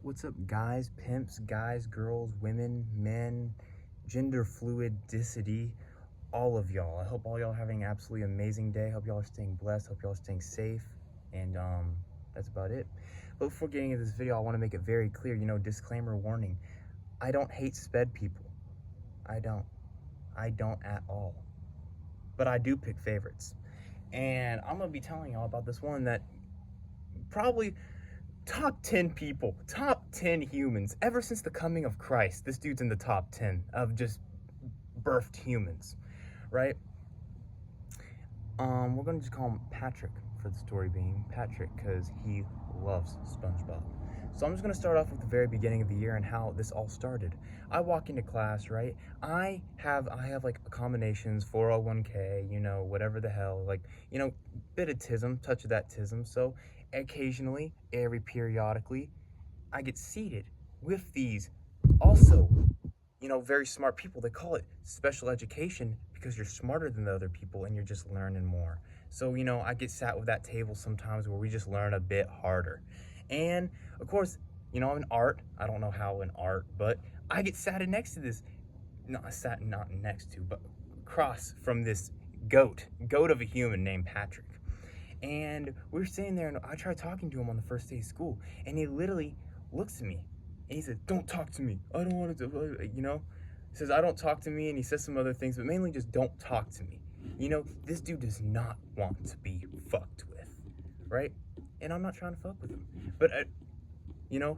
What's up, guys, pimps, guys, girls, women, men, gender fluidicity, all of y'all. I hope all y'all having an absolutely amazing day. Hope y'all are staying blessed. Hope y'all are staying safe. And that's about it. But before getting into this video, I want to make it very clear, disclaimer warning. I don't hate sped people. I don't at all. But I do pick favorites. And I'm going to be telling y'all about this one that probably top 10 people, top 10 humans, ever since the coming of Christ. This dude's in the top 10 of just birthed humans, right? We're gonna just call him Patrick for the story being Patrick, because he loves SpongeBob. So I'm just gonna start off with the very beginning of the year and how this all started. I walk into class, right? I have like combinations, 401k, whatever the hell, bit of tism, touch of that tism. So occasionally, periodically, I get seated with these also, very smart people. They call it special education because you're smarter than the other people and you're just learning more. So, I get sat with that table sometimes where we just learn a bit harder. And of course, I'm in art. I don't know how in art, but I get sat next to this, not next to, but across from this goat of a human named Patrick. And we were sitting there, and I tried talking to him on the first day of school, and he literally looks at me, and he said, "Don't talk to me. I don't want to, He says, "I don't talk to me," and he says some other things, but mainly just don't talk to me. This dude does not want to be fucked with, right? And I'm not trying to fuck with him. But,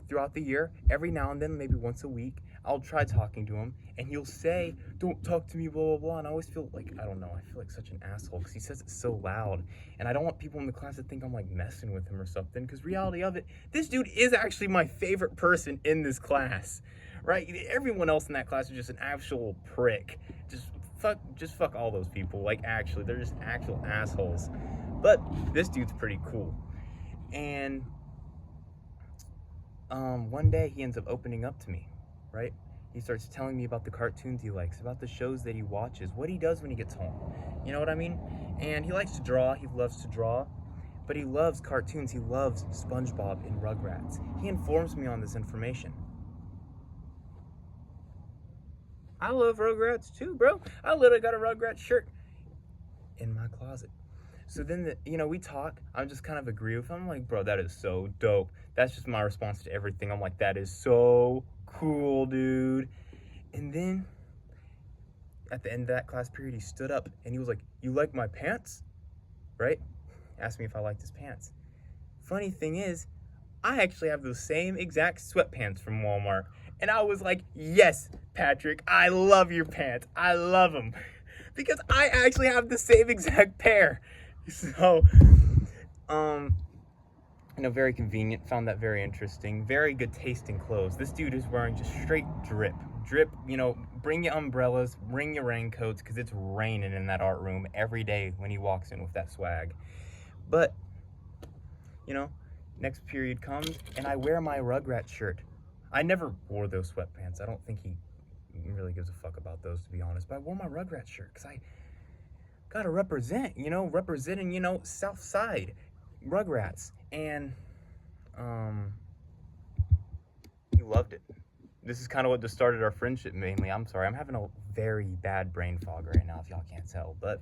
throughout the year, every now and then, maybe once a week, I'll try talking to him, and he'll say, "Don't talk to me, blah, blah, blah." And I always feel like, I don't know, I feel like such an asshole because he says it so loud. And I don't want people in the class to think I'm like messing with him or something, because reality of it, this dude is actually my favorite person in this class, right? Everyone else in that class is just an actual prick. Just fuck all those people. Like, actually, they're just actual assholes. But this dude's pretty cool. And one day he ends up opening up to me, right? He starts telling me about the cartoons he likes, about the shows that he watches, what he does when he gets home. You know what I mean? And he likes to draw. He loves to draw. But he loves cartoons. He loves SpongeBob and Rugrats. He informs me on this information. I love Rugrats too, bro. I literally got a Rugrats shirt in my closet. So then, we talk. I just kind of agree with him. I'm like, bro, that is so dope. That's just my response to everything. I'm like, that is so cool, dude. And then, at the end of that class period, he stood up and he was like, "You like my pants?" Right? Asked me if I liked his pants. Funny thing is, I actually have those same exact sweatpants from Walmart. And I was like, "Yes, Patrick, I love your pants. I love them." Because I actually have the same exact pair. So, very convenient. Found that very interesting. Very good tasting clothes. This dude is wearing just straight drip. Drip, bring your umbrellas, bring your raincoats, because it's raining in that art room every day when he walks in with that swag. But, next period comes, and I wear my Rugrats shirt. I never wore those sweatpants. I don't think he really gives a fuck about those, to be honest. But I wore my Rugrats shirt because I gotta representing, South Side Rugrats. And he loved it. This is kind of what just started our friendship mainly. I'm sorry, I'm having a very bad brain fog right now, if y'all can't tell. But,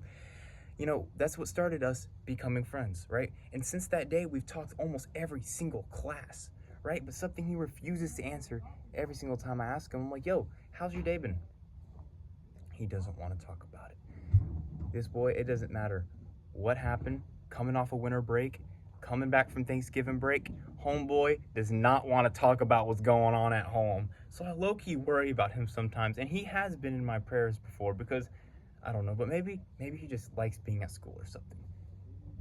that's what started us becoming friends, right? And since that day, we've talked almost every single class, right? But something he refuses to answer every single time I ask him. I'm like, "Yo, how's your day been?" He doesn't want to talk about it. This boy, it doesn't matter what happened, coming off a winter break, coming back from Thanksgiving break, homeboy does not want to talk about what's going on at home. So I low-key worry about him sometimes, and he has been in my prayers before because, I don't know, but maybe he just likes being at school or something.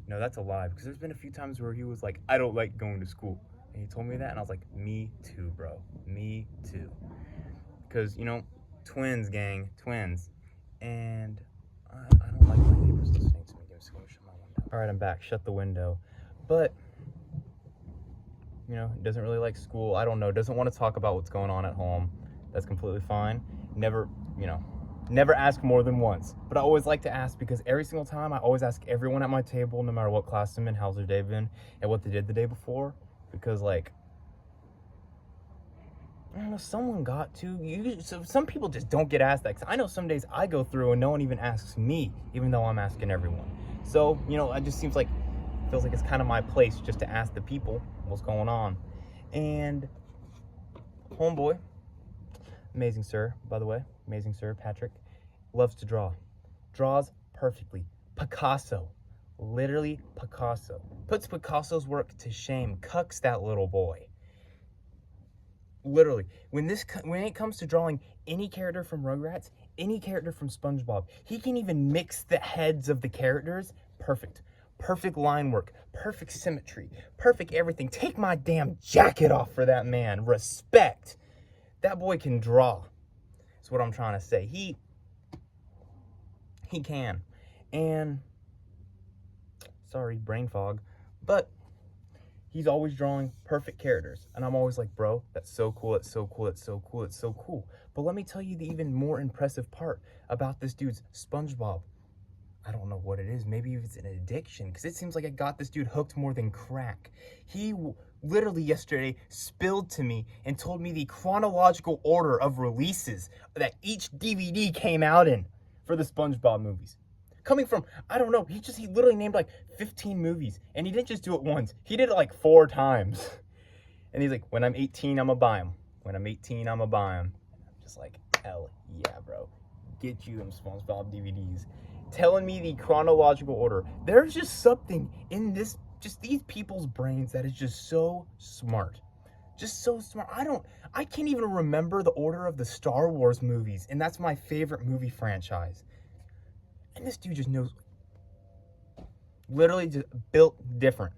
No, that's a lie, because there's been a few times where he was like, "I don't like going to school." And he told me that, and I was like, "Me too, bro. Me too." Because, twins, gang, twins. And I don't like my neighbors listening to me. Give me a second, shut my window. All right, I'm back. Shut the window. But, doesn't really like school. I don't know. Doesn't want to talk about what's going on at home. That's completely fine. Never ask more than once. But I always like to ask because every single time I always ask everyone at my table, no matter what class I'm in, how's their day been and what they did the day before. Because, I don't know, someone got to. So some people just don't get asked that. 'Cause I know some days I go through and no one even asks me, even though I'm asking everyone. So, it just feels like it's kind of my place just to ask the people what's going on. And homeboy, amazing sir, by the way, amazing sir, Patrick, loves to draw. Draws perfectly. Picasso. Literally Picasso. Puts Picasso's work to shame. Cucks that little boy. Literally, when it comes to drawing any character from Rugrats, any character from SpongeBob, he can even mix the heads of the characters. Perfect line work, perfect symmetry, perfect everything. Take my damn jacket off for that man. Respect. That boy can draw. That's what I'm trying to say. He can. And sorry, brain fog, but he's always drawing perfect characters. And I'm always like, bro, that's so cool, it's so cool, it's so cool, it's so cool. But let me tell you the even more impressive part about this dude's SpongeBob. I don't know what it is. Maybe it's an addiction, because it seems like it got this dude hooked more than crack. He literally yesterday spilled to me and told me the chronological order of releases that each DVD came out in for the SpongeBob movies. Coming from, I don't know, he literally named like 15 movies, and he didn't just do it once. He did it like 4 times. And he's like, when I'm 18, I'm gonna buy them. When I'm 18, I'm gonna buy them. I'm just like, hell yeah, bro. Get you them SpongeBob DVDs. Telling me the chronological order. There's just something in these people's brains that is just so smart. Just so smart. I can't even remember the order of the Star Wars movies, and that's my favorite movie franchise. And this dude just knows. Literally just built different.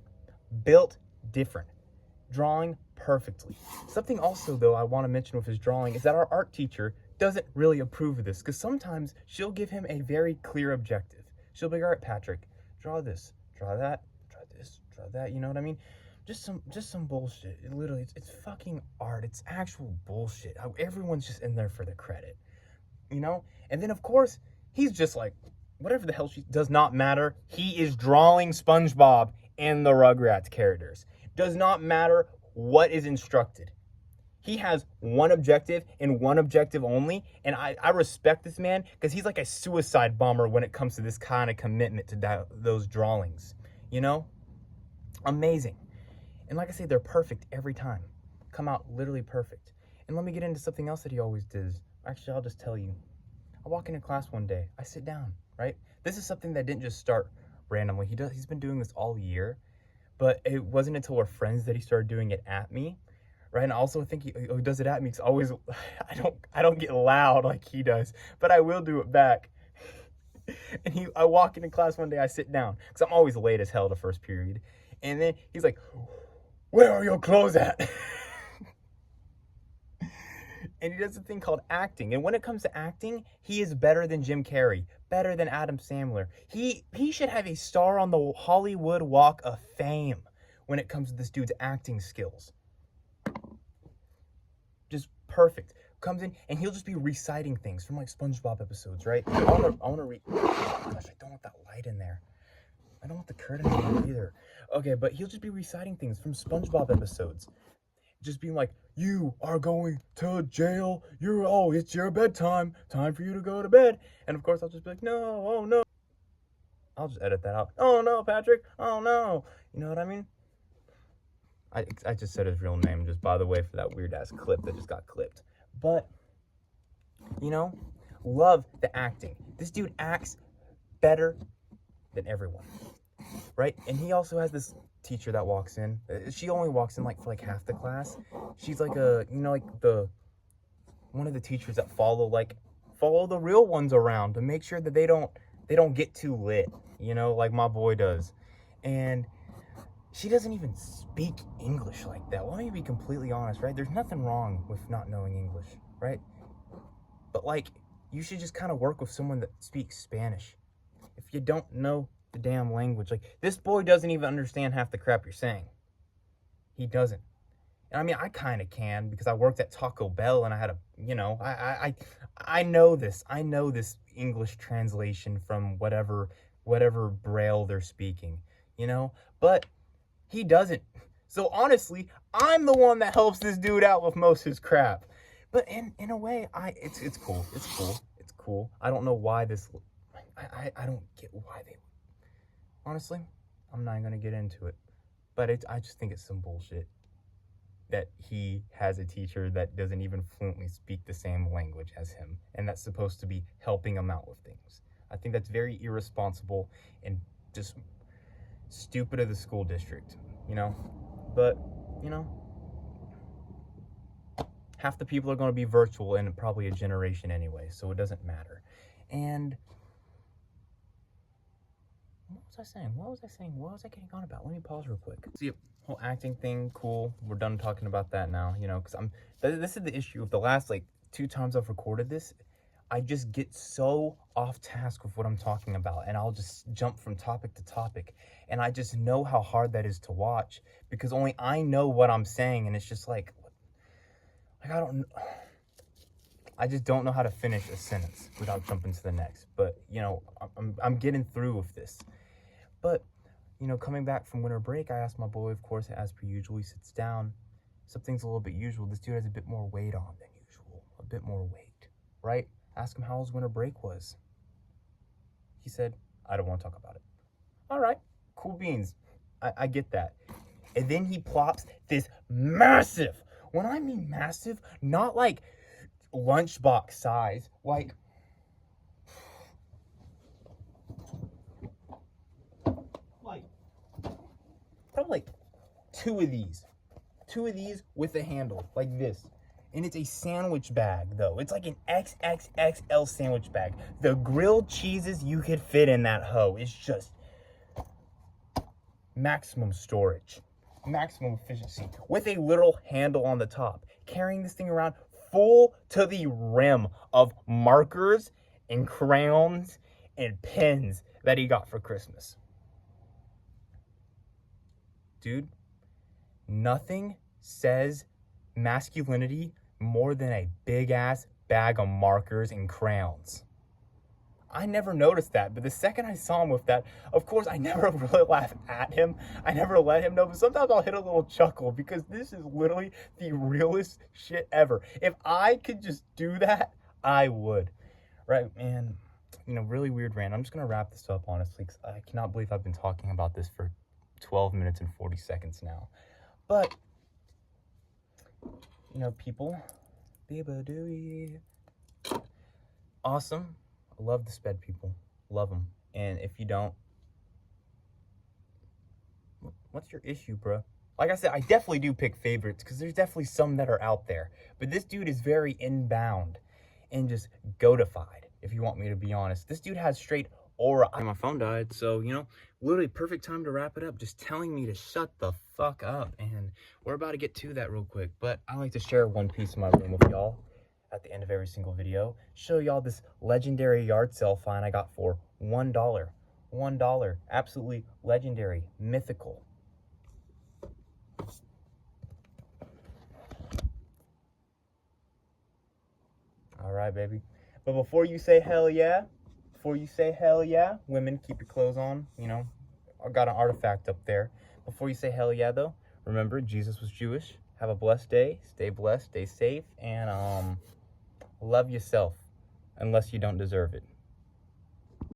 Drawing perfectly. Something also, though, I want to mention with his drawing is that our art teacher doesn't really approve of this, because sometimes she'll give him a very clear objective. She'll be like, all right, Patrick, draw this, draw that, draw this, draw that, you know what I mean? Just some bullshit. It's fucking art. It's actual bullshit. Everyone's just in there for the credit, And then, of course, he's just like, whatever the hell does not matter. He is drawing SpongeBob and the Rugrats characters. Does not matter what is instructed. He has one objective and one objective only, and I respect this man, because he's like a suicide bomber when it comes to this kind of commitment to those drawings, Amazing. And like I say, they're perfect every time. Come out literally perfect. And let me get into something else that he always does. Actually, I'll just tell you. I walk into class one day. I sit down, right? This is something that didn't just start randomly. He's been doing this all year, but it wasn't until we're friends that he started doing it at me. Right, and I also think he does it at me because I don't get loud like he does, but I will do it back. And I walk into class one day, I sit down because I'm always late as hell to first period, and then he's like, "Where are your clothes at?" And he does a thing called acting, and when it comes to acting, he is better than Jim Carrey, better than Adam Sandler. He should have a star on the Hollywood Walk of Fame when it comes to this dude's acting skills. Just perfect. Comes in and he'll just be reciting things from like SpongeBob episodes, right? I wanna read. Oh, gosh, I don't want that light in there. I don't want the curtain in there either. Okay, but he'll just be reciting things from SpongeBob episodes. Just being like, you are going to jail. It's your bedtime. Time for you to go to bed. And of course, I'll just be like, no, oh no. I'll just edit that out. Oh no, Patrick. Oh no. You know what I mean? I just said his real name, just by the way, for that weird-ass clip that just got clipped. But, love the acting. This dude acts better than everyone, right? And he also has this teacher that walks in. She only walks in, for half the class. She's like one of the teachers that follow the real ones around to make sure that they don't get too lit, like my boy does. And she doesn't even speak English like that. Let me be completely honest, right? There's nothing wrong with not knowing English, right? But you should just kind of work with someone that speaks Spanish. If you don't know the damn language, this boy doesn't even understand half the crap you're saying. He doesn't. And I mean, I kind of can, because I worked at Taco Bell and I had I know this. I know this English translation from whatever Braille they're speaking, but he doesn't. So honestly, I'm the one that helps this dude out with most of his crap. But in a way, it's cool. It's cool. It's cool. I don't know why this. I don't get why they. Honestly, I'm not gonna get into it. But I just think it's some bullshit that he has a teacher that doesn't even fluently speak the same language as him, and that's supposed to be helping him out with things. I think that's very irresponsible and just stupid of the school district, you know? But, you know, half the people are going to be virtual in probably a generation anyway, so it doesn't matter. And what was I saying? What was I getting on about? Let me pause real quick. See, whole acting thing, cool. We're done talking about that now, you know, because this is the issue of the last, like, 2 times I've recorded this. I just get so off task with what I'm talking about, and I'll just jump from topic to topic. And I just know how hard that is to watch because only I know what I'm saying, and it's just like I just don't know how to finish a sentence without jumping to the next. But, you know, I'm getting through with this. But, you know, coming back from winter break, I asked my boy, of course, as per usual, he sits down. Something's a little bit usual. This dude has a bit more weight on than usual. A bit more weight, right? Ask him how his winter break was. He said, I don't want to talk about it. All right, cool beans. I get that. And then he plops this massive, when I mean massive, not like lunchbox size, like probably like two of these with a handle like this. And it's a sandwich bag, though. It's like an XXXL sandwich bag. The grilled cheeses you could fit in that hoe is just maximum storage, maximum efficiency, with a little handle on the top. Carrying this thing around full to the rim of markers and crayons and pens that he got for Christmas. Dude, nothing says masculinity more than a big ass bag of markers and crayons. I never noticed that, but the second I saw him with that, of course, I never really laugh at him. I never let him know, but sometimes I'll hit a little chuckle because this is literally the realest shit ever. If I could just do that, I would. Right, man? You know, really weird rant. I'm just going to wrap this up, honestly, because I cannot believe I've been talking about this for 12 minutes and 40 seconds now. But, you know, people, awesome. I love the sped people. Love them. And if you don't, what's your issue, bro? Like I said, I definitely do pick favorites because there's definitely some that are out there. But this dude is very inbound and just goatified, if you want me to be honest. This dude has straight aura. My phone died, so, you know, literally perfect time to wrap it up. Just telling me to shut the fuck up. And we're about to get to that real quick. But I like to share one piece of my room with y'all at the end of every single video. Show y'all this legendary yard sale find I got for $1. $1. Absolutely legendary. Mythical. All right, baby. But before you say hell yeah, women, keep your clothes on. You know, I got an artifact up there. Before you say hell yeah, though, remember, Jesus was Jewish. Have a blessed day. Stay blessed. Stay safe. And love yourself, unless you don't deserve it.